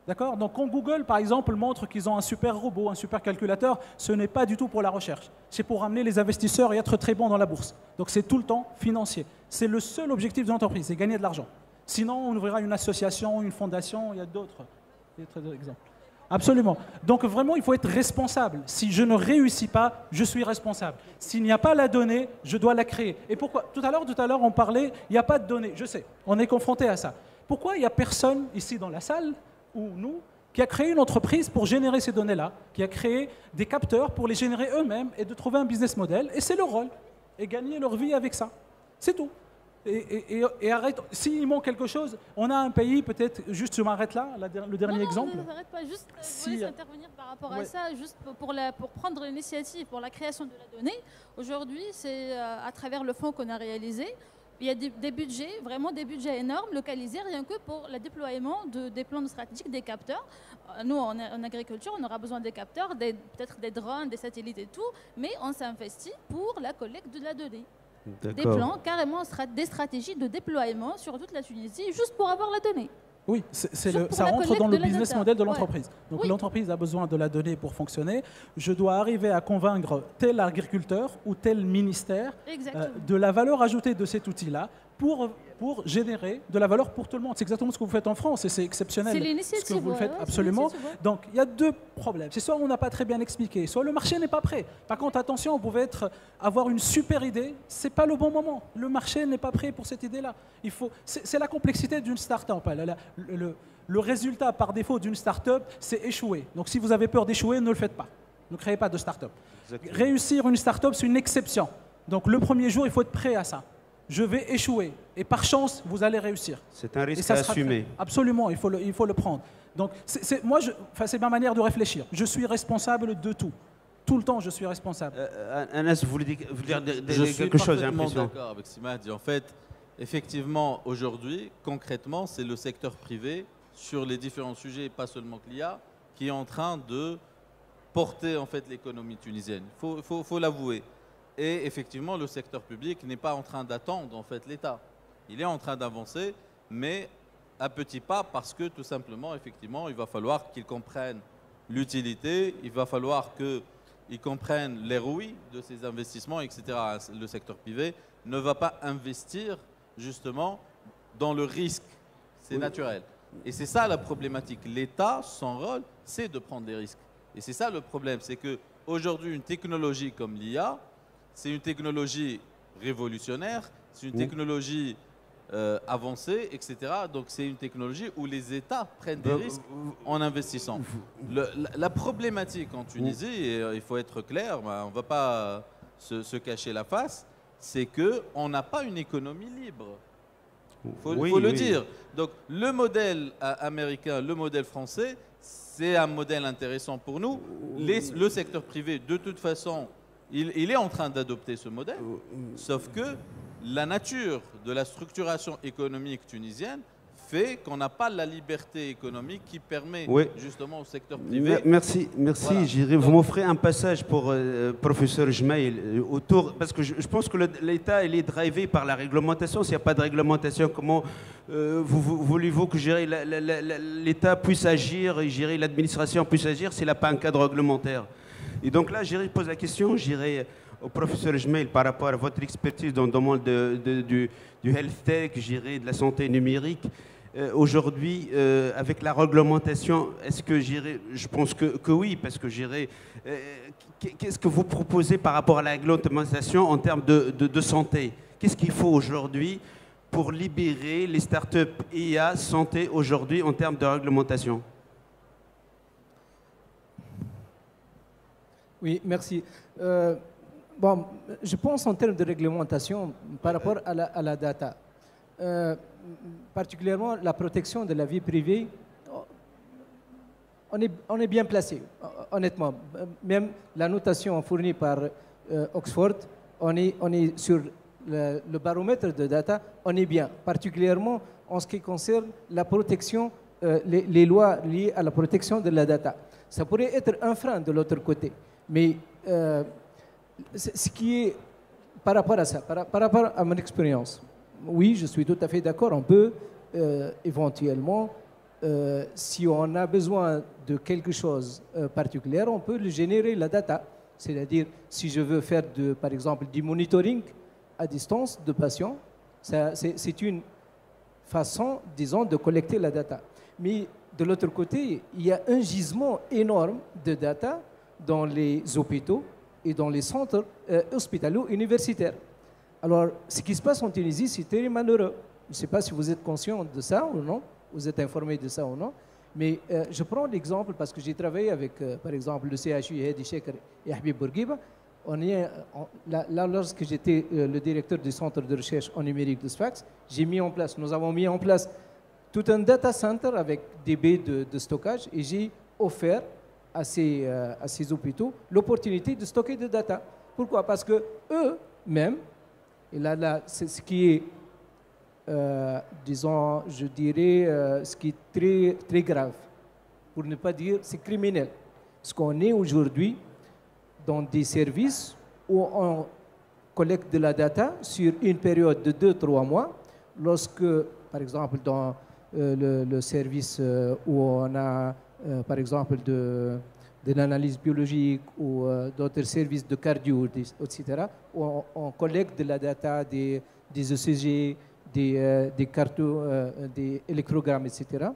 D'accord? Donc quand Google, par exemple, montre qu'ils ont un super robot, un super calculateur, ce n'est pas du tout pour la recherche. C'est pour amener les investisseurs et être très bons dans la bourse. Donc c'est tout le temps financier. C'est le seul objectif de l'entreprise, c'est gagner de l'argent. Sinon, on ouvrira une association, une fondation, il y a d'autres exemples. Absolument. Donc vraiment, il faut être responsable. Si je ne réussis pas, je suis responsable. S'il n'y a pas la donnée, je dois la créer. Et pourquoi? Tout à l'heure, on parlait, il n'y a pas de données. Je sais, on est confronté à ça. Pourquoi il n'y a personne ici dans la salle ou nous, qui a créé une entreprise pour générer ces données-là, qui a créé des capteurs pour les générer eux-mêmes et de trouver un business model, et c'est leur rôle, et gagner leur vie avec ça. C'est tout. Et arrête. S'il manque quelque chose, on a un pays, peut-être, juste je m'arrête là, le dernier exemple.
Non, n'arrête pas, juste je voulais intervenir par rapport à ça, juste pour prendre l'initiative pour la création de la donnée. Aujourd'hui, c'est à travers le fonds qu'on a réalisé. Il y a des budgets, vraiment des budgets énormes, localisés rien que pour le déploiement des plans stratégiques, des capteurs. Nous, en agriculture, on aura besoin des capteurs, peut-être des drones, des satellites et tout, mais on s'investit pour la collecte de la donnée. Des plans, carrément des stratégies de déploiement sur toute la Tunisie, juste pour avoir la donnée.
Oui, ça rentre dans le business model de l'entreprise. Donc l'entreprise a besoin de la donnée pour fonctionner. Je dois arriver à convaincre tel agriculteur ou tel ministère de la valeur ajoutée de cet outil-là pour générer de la valeur pour tout le monde. C'est exactement ce que vous faites en France et c'est exceptionnel.
C'est l'initiative.
Ce que vous faites absolument. Donc il y a deux problèmes. C'est soit on n'a pas très bien expliqué, soit le marché n'est pas prêt. Par contre, attention, vous pouvez avoir une super idée, c'est pas le bon moment. Le marché n'est pas prêt pour cette idée-là. C'est la complexité d'une start-up. Le résultat par défaut d'une start-up, c'est échouer. Donc si vous avez peur d'échouer, ne le faites pas. Ne créez pas de start-up. Réussir une start-up, c'est une exception. Donc le premier jour, il faut être prêt à ça. Je vais échouer. Et par chance, vous allez réussir.
C'est un risque à assumer.
Absolument, il faut le prendre. Donc, c'est ma manière de réfléchir. Je suis responsable de tout. Tout le temps, je suis responsable.
Anas, vous voulez dire quelque chose?
Je suis parfaitement d'accord avec Simadi. En fait, effectivement, aujourd'hui, concrètement, c'est le secteur privé, sur les différents sujets, pas seulement que l'IA, qui est en train de porter en fait, l'économie tunisienne. Il faut l'avouer. Et effectivement, le secteur public n'est pas en train d'attendre en fait, l'État. Il est en train d'avancer, mais à petits pas, parce que tout simplement, effectivement, il va falloir qu'ils comprennent l'utilité, il va falloir qu'ils comprennent les ROI de ces investissements, etc. Le secteur privé ne va pas investir justement dans le risque. C'est naturel. Et c'est ça la problématique. L'État, son rôle, c'est de prendre des risques. Et c'est ça le problème, c'est qu'aujourd'hui, une technologie comme l'IA, c'est une technologie révolutionnaire, c'est une technologie avancée, etc. Donc c'est une technologie où les États prennent des risques en investissant. La problématique en Tunisie, et il faut être clair, on ne va pas se cacher la face, c'est qu'on n'a pas une économie libre. Il faut le dire. Donc le modèle américain, le modèle français, c'est un modèle intéressant pour nous. Le secteur privé, de toute façon, il est en train d'adopter ce modèle, sauf que la nature de la structuration économique tunisienne fait qu'on n'a pas la liberté économique qui permet justement au secteur privé.
Merci, voilà. Vous m'offrez un passage pour professeur Jmail autour, parce que je pense que l'État il est drivé par la réglementation. S'il n'y a pas de réglementation, comment voulez-vous que l'État puisse agir, l'administration puisse agir s'il n'a pas un cadre réglementaire? Et donc là, je pose la question, j'irai au professeur Jmail par rapport à votre expertise dans le domaine du health tech, de la santé numérique. Aujourd'hui, avec la réglementation, est-ce que je pense que oui, parce que qu'est-ce que vous proposez par rapport à la réglementation en termes de santé? Qu'est-ce qu'il faut aujourd'hui pour libérer les startups IA santé aujourd'hui en termes de réglementation?
Oui, merci. Bon, je pense en termes de réglementation par rapport à la data, particulièrement la protection de la vie privée, on est bien placé, honnêtement. Même la notation fournie par Oxford, on est sur le baromètre de data, on est bien, particulièrement en ce qui concerne la protection, les lois liées à la protection de la data. Ça pourrait être un frein de l'autre côté. Mais ce qui est par rapport à ça, par rapport à mon expérience, oui, je suis tout à fait d'accord. On peut éventuellement, si on a besoin de quelque chose particulier, on peut le générer la data. C'est-à-dire, si je veux faire, par exemple, du monitoring à distance de patients, c'est une façon, disons, de collecter la data. Mais de l'autre côté, il y a un gisement énorme de data dans les hôpitaux et dans les centres hospitalo-universitaires. Alors, ce qui se passe en Tunisie, c'est très malheureux. Je ne sais pas si vous êtes conscient de ça ou non, vous êtes informé de ça ou non, mais je prends l'exemple parce que j'ai travaillé avec, par exemple, le CHU Hedi Sheker et Habib Bourguiba. Là, lorsque j'étais le directeur du centre de recherche en numérique de Sfax, nous avons mis en place tout un data center avec des baies de stockage et j'ai offert à ces hôpitaux l'opportunité de stocker des data. Pourquoi? Parce que eux-mêmes, et là c'est ce qui est, disons, je dirais, ce qui est très, très grave, pour ne pas dire c'est criminel. Parce qu'on est aujourd'hui dans des services où on collecte de la data sur une période de 2-3 mois, lorsque, par exemple, dans le service où on a, par exemple, de l'analyse biologique ou d'autres services de cardio, etc., où on collecte de la data des ECG, des cartos, des électrogrammes, etc.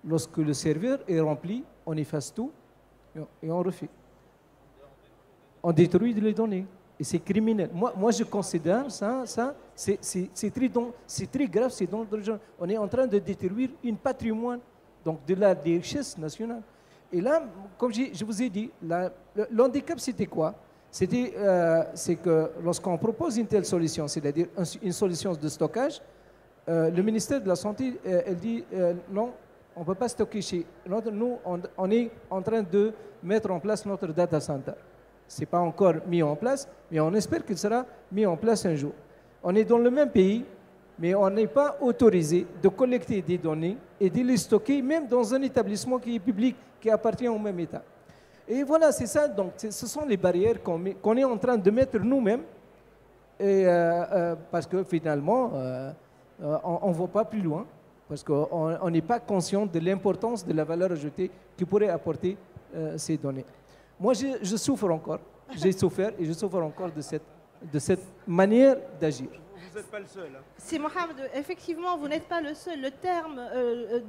Lorsque le serveur est rempli, on efface tout et on refait. On détruit les données. Et c'est criminel. Moi, je considère ça c'est très grave, c'est dangereux. On est en train de détruire un patrimoine, donc de la richesse nationale. Et là, comme je vous ai dit, l'handicap, c'était quoi? C'est que lorsqu'on propose une telle solution, c'est-à-dire une solution de stockage, le ministère de la Santé, elle dit non, on ne peut pas stocker chez nous. On est en train de mettre en place notre data center. Ce n'est pas encore mis en place, mais on espère qu'il sera mis en place un jour. On est dans le même pays, mais on n'est pas autorisé de collecter des données et de les stocker, même dans un établissement qui est public, qui appartient au même État. Et voilà, c'est ça. Donc, ce sont les barrières qu'on est en train de mettre nous-mêmes, parce que finalement, on ne va pas plus loin, parce qu'on n'est pas conscient de l'importance de la valeur ajoutée qui pourrait apporter ces données. Moi, je souffre encore. J'ai souffert et je souffre encore de cette manière d'agir.
Vous n'êtes pas le seul. Hein.
C'est Mohamed, effectivement, vous n'êtes pas le seul. Le terme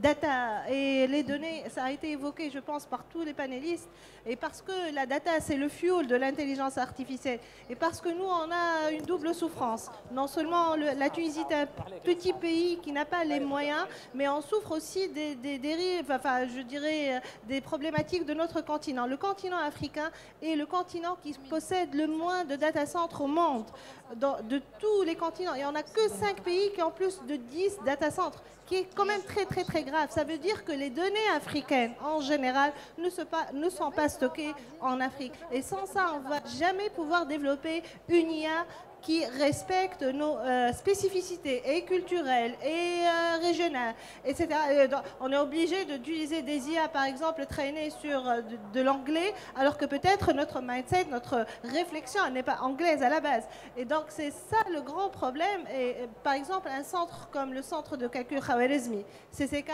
data et les données, ça a été évoqué, je pense, par tous les panélistes. Et parce que la data, c'est le fuel de l'intelligence artificielle. Et parce que nous, on a une double souffrance. Non seulement la Tunisie est un petit pays qui n'a pas les moyens, mais on souffre aussi des dérives, enfin, je dirais, des problématiques de notre continent. Le continent africain est le continent qui possède le moins de data centers au monde, de tous les continents. Et on n'a que 5 pays qui ont plus de 10 data centers, qui est quand même très très très grave. Ça veut dire que les données africaines en général ne sont pas stockées en Afrique. Et sans ça, on ne va jamais pouvoir développer une IA qui respecte nos spécificités et culturelles et régionales, etc. Et donc, on est obligé d'utiliser des IA, par exemple, traînées sur de l'anglais, alors que peut-être notre mindset, notre réflexion n'est pas anglaise à la base. Et donc, c'est ça le grand problème. Et par exemple, un centre comme le centre de calcul Khwarizmi, CCK,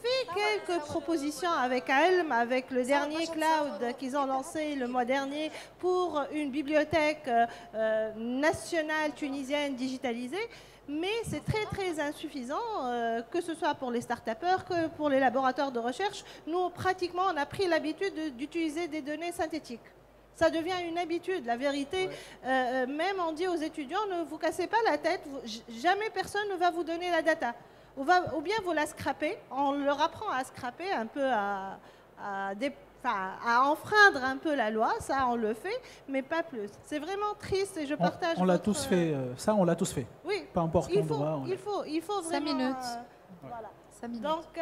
fait quelques propositions avec ALM, avec le dernier cloud qu'ils ont lancé le mois dernier pour une bibliothèque nationale tunisienne digitalisée, mais c'est très très insuffisant, que ce soit pour les start-upers que pour les laboratoires de recherche. Nous, pratiquement, on a pris l'habitude d'utiliser des données synthétiques. Ça devient une habitude, la vérité. Ouais. Même on dit aux étudiants, ne vous cassez pas la tête, jamais personne ne va vous donner la data. Ou bien vous la scrapez, on leur apprend à scraper un peu, à enfreindre un peu la loi, ça on le fait, mais pas plus. C'est vraiment triste et je partage.
On l'a tous fait, ça on l'a tous fait.
Oui.
Peu importe l'endroit.
Il faut vraiment.
5 minutes.
Voilà. Donc,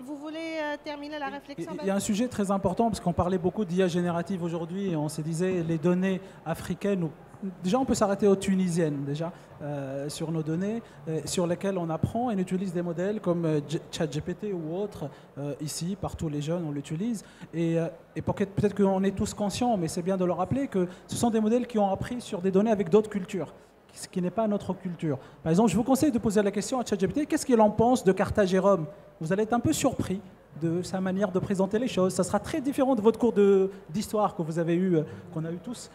vous voulez terminer la réflexion?
Il y a un sujet très important, parce qu'on parlait beaucoup d'IA générative aujourd'hui, et on se disait les données africaines. Déjà, on peut s'arrêter aux tunisiennes, déjà, sur nos données, sur lesquelles on apprend et on utilise des modèles comme ChatGPT ou autres. Ici, partout, les jeunes, on l'utilise. Et peut-être qu'on est tous conscients, mais c'est bien de le rappeler, que ce sont des modèles qui ont appris sur des données avec d'autres cultures, ce qui n'est pas notre culture. Par exemple, je vous conseille de poser la question à ChatGPT, qu'est-ce qu'il en pense de Carthage et Rome? Vous allez être un peu surpris de sa manière de présenter les choses. Ça sera très différent de votre cours d'histoire que vous avez eu, qu'on a eu tous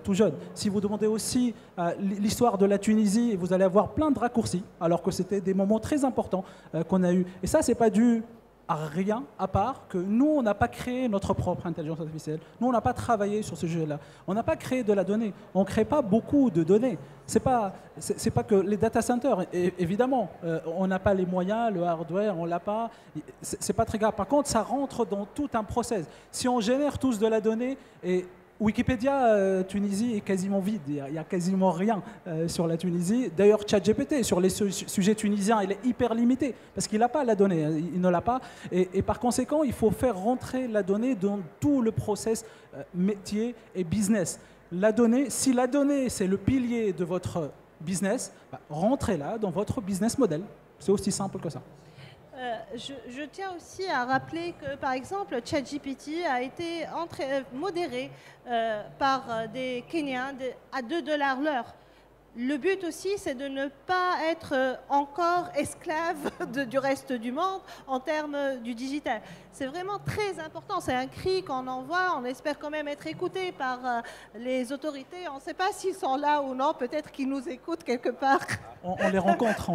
tout jeunes. Si vous demandez aussi l'histoire de la Tunisie, vous allez avoir plein de raccourcis, alors que c'était des moments très importants qu'on a eu. Et ça, c'est pas dû à rien, à part que nous, on n'a pas créé notre propre intelligence artificielle. Nous, on n'a pas travaillé sur ce sujet-là. On n'a pas créé de la donnée. On ne crée pas beaucoup de données. C'est pas que les data centers, évidemment, on n'a pas les moyens, le hardware, on l'a pas. C'est pas très grave. Par contre, ça rentre dans tout un process. Si on génère tous de la donnée, Wikipédia Tunisie est quasiment vide, il n'y a quasiment rien sur la Tunisie. D'ailleurs, ChatGPT, sur les sujets tunisiens, il est hyper limité, parce qu'il n'a pas la donnée, il ne l'a pas. Et par conséquent, il faut faire rentrer la donnée dans tout le process métier et business. La donnée, si la donnée, c'est le pilier de votre business, rentrez-la dans votre business model. C'est aussi simple que ça.
Je tiens aussi à rappeler que, par exemple, ChatGPT a été modéré par des Kenyans à 2 $ l'heure. Le but aussi, c'est de ne pas être encore esclave du reste du monde en termes du digital. C'est vraiment très important. C'est un cri qu'on envoie. On espère quand même être écouté par les autorités. On ne sait pas s'ils sont là ou non. Peut-être qu'ils nous écoutent quelque part.
On les rencontre,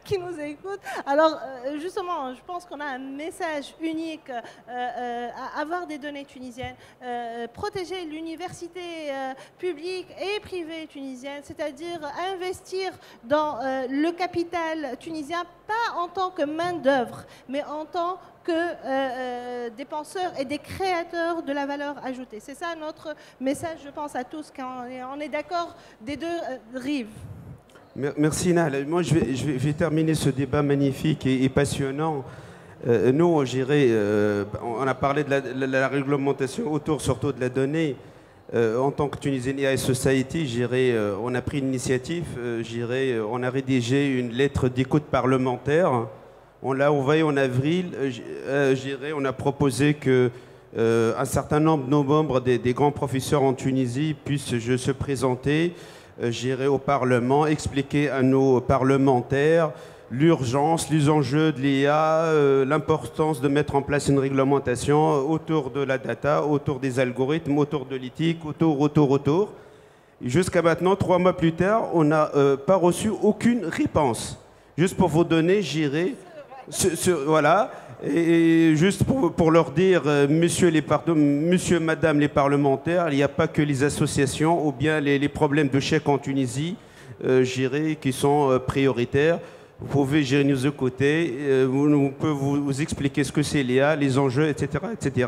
qui nous écoutent. Alors, justement, je pense qu'on a un message unique à avoir des données tunisiennes, protéger l'université publique et privée tunisienne, c'est-à-dire investir dans le capital tunisien, pas en tant que main-d'œuvre, mais en tant que des penseurs et des créateurs de la valeur ajoutée. C'est ça notre message, je pense, à tous, quand on est d'accord des deux rives.
Merci Nahal. Moi, je vais terminer ce débat magnifique et passionnant. Nous, on a parlé de la réglementation autour surtout de la donnée. En tant que Tunisian AI Society, on a pris une initiative. On a rédigé une lettre d'écoute parlementaire. On l'a envoyée en avril. On a proposé que un certain nombre de nos membres, des grands professeurs en Tunisie, puissent se présenter. Au Parlement, expliquer à nos parlementaires l'urgence, les enjeux de l'IA, l'importance de mettre en place une réglementation autour de la data, autour des algorithmes, autour de l'éthique, autour. Jusqu'à maintenant, 3 mois plus tard, on n'a pas reçu aucune réponse. Juste pour vous donner, voilà. Et juste pour leur dire, monsieur, madame les parlementaires, il n'y a pas que les associations ou bien les problèmes de chèques en Tunisie, qui sont prioritaires. Vous pouvez nous écouter, on peut vous expliquer ce que c'est l'IA, les enjeux, etc. etc.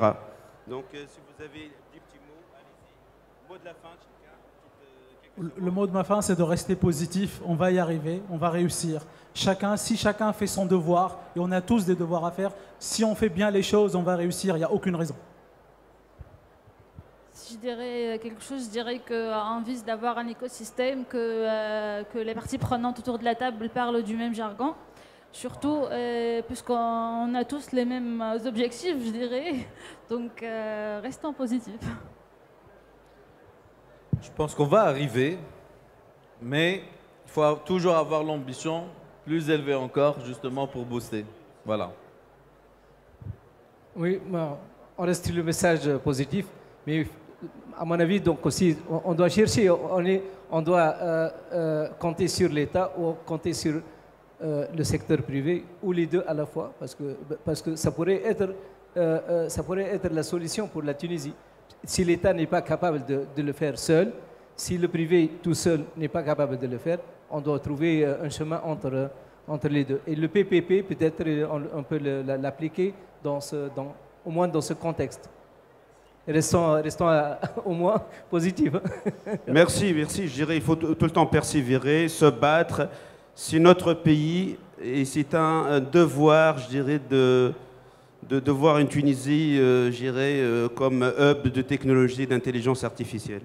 Donc, si vous avez des petits mots, allez-y. Mot de la fin, chacun.
Le mot de ma fin, c'est de rester positif. On va y arriver, on va réussir. Si chacun fait son devoir, et on a tous des devoirs à faire, si on fait bien les choses, on va réussir, il n'y a aucune raison.
Si je dirais quelque chose, je dirais qu'on vise d'avoir un écosystème, que les parties prenantes autour de la table parlent du même jargon, surtout puisqu'on a tous les mêmes objectifs, je dirais, donc restons positifs.
Je pense qu'on va arriver, mais il faut toujours avoir l'ambition plus élevée encore, justement pour booster. Voilà.
Oui, on reste sur le message positif, mais à mon avis, donc aussi, on doit chercher, on doit compter sur l'État ou compter sur le secteur privé, ou les deux à la fois, parce que ça pourrait être la solution pour la Tunisie. Si l'État n'est pas capable de le faire seul, si le privé tout seul n'est pas capable de le faire, on doit trouver un chemin entre les deux. Et le PPP, peut-être, on peut l'appliquer au moins dans ce contexte. Restons au moins positifs.
Merci. Je dirais qu'il faut tout le temps persévérer, se battre. C'est notre pays et c'est un devoir, je dirais, de voir une Tunisie, comme hub de technologie d'intelligence artificielle.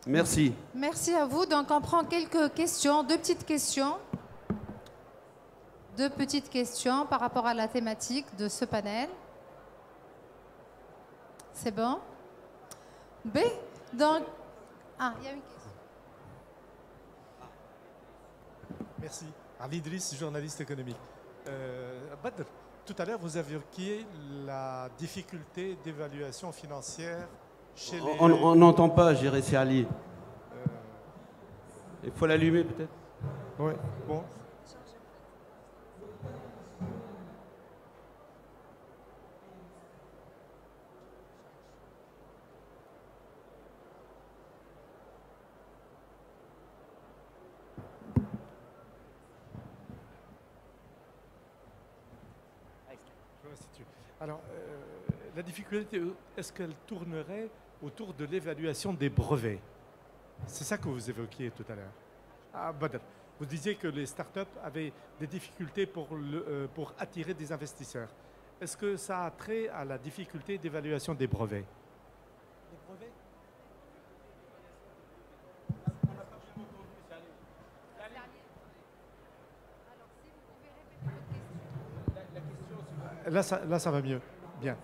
Merci.
Merci à vous. Donc on prend quelques questions, deux petites questions par rapport à la thématique de ce panel. C'est bon? B. Donc, il y a une question.
Merci. Ali Idriss, journaliste économique. Badr, tout à l'heure, vous avez évoqué la difficulté d'évaluation financière chez les...
On n'entend pas, c'est Ali. Il faut l'allumer peut-être.
Oui, bon. Alors, La difficulté, est-ce qu'elle tournerait autour de l'évaluation des brevets? C'est ça que vous évoquiez tout à l'heure. Ah, Badr, vous disiez que les startups avaient des difficultés pour attirer des investisseurs. Est-ce que ça a trait à la difficulté d'évaluation des brevets?
Les brevets?
Là, ça va mieux. Bien.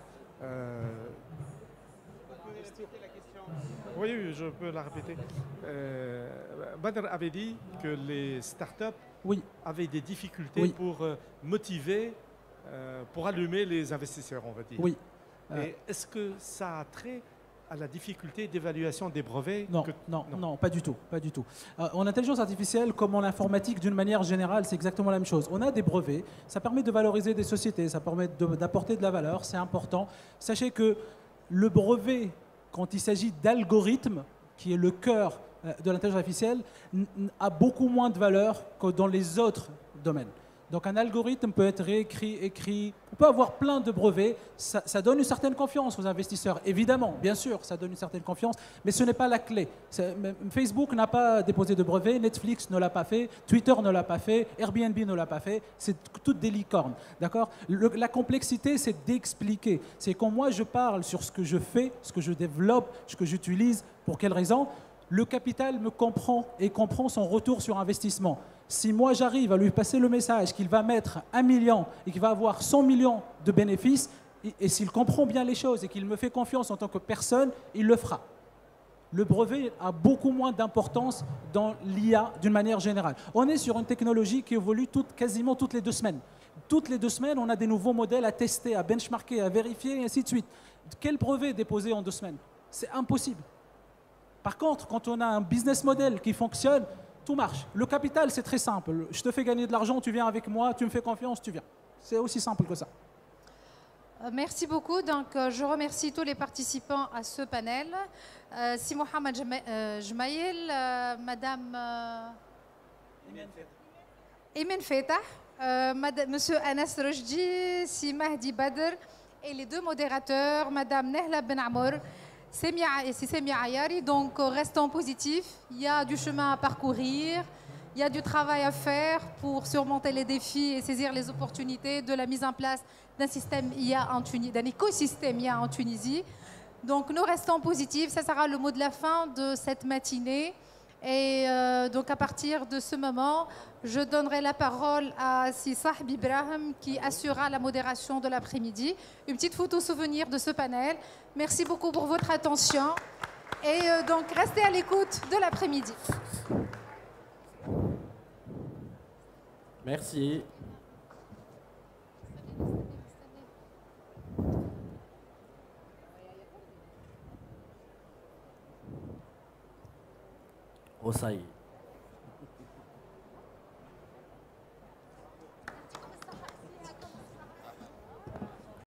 Oui, oui, je peux la répéter. Badr avait dit que les startups avaient des difficultés pour motiver, pour allumer les investisseurs, on va dire.
Oui.
Et est-ce que ça a trait à la difficulté d'évaluation des brevets?
Non, pas du tout. Pas du tout. En intelligence artificielle, comme en informatique, d'une manière générale, c'est exactement la même chose. On a des brevets, ça permet de valoriser des sociétés, ça permet d'apporter de la valeur, c'est important. Sachez que le brevet, quand il s'agit d'algorithmes, qui est le cœur de l'intelligence artificielle, a beaucoup moins de valeur que dans les autres domaines. Donc un algorithme peut être réécrit, écrit, on peut avoir plein de brevets, ça donne une certaine confiance aux investisseurs, évidemment, bien sûr, ça donne une certaine confiance, mais ce n'est pas la clé. Facebook n'a pas déposé de brevet, Netflix ne l'a pas fait, Twitter ne l'a pas fait, Airbnb ne l'a pas fait, c'est toutes des licornes, d'accord? La complexité, c'est d'expliquer. C'est quand moi je parle sur ce que je fais, ce que je développe, ce que j'utilise, pour quelles raisons, le capital me comprend et comprend son retour sur investissement. Si moi j'arrive à lui passer le message qu'il va mettre 1 million et qu'il va avoir 100 millions de bénéfices, et s'il comprend bien les choses et qu'il me fait confiance en tant que personne, il le fera. Le brevet a beaucoup moins d'importance dans l'IA d'une manière générale. On est sur une technologie qui évolue quasiment toutes les 2 semaines. Toutes les 2 semaines, on a des nouveaux modèles à tester, à benchmarker, à vérifier, et ainsi de suite. Quel brevet déposer en 2 semaines? C'est impossible. Par contre, quand on a un business model qui fonctionne, tout marche. Le capital, c'est très simple. Je te fais gagner de l'argent, tu viens avec moi, tu me fais confiance, tu viens. C'est aussi simple que ça.
Merci beaucoup. Donc, je remercie tous les participants à ce panel. Si Mohamed Jmaïl, Madame Imen Fetah, Monsieur Anas Rojdi, si Mahdi Badr et les 2 modérateurs, Madame Nehla Ben Amour, Semia Ayari. Donc, restons positifs. Il y a du chemin à parcourir. Il y a du travail à faire pour surmonter les défis et saisir les opportunités de la mise en place d'un système IA en Tunisie, d'un écosystème IA en Tunisie. Donc, nous restons positifs. Ça sera le mot de la fin de cette matinée. Et donc, à partir de ce moment, je donnerai la parole à Sahib Ibrahim qui assurera la modération de l'après-midi. Une petite photo souvenir de ce panel. Merci beaucoup pour votre attention. Et donc, restez à l'écoute de l'après-midi.
Merci. Oh, ça y est.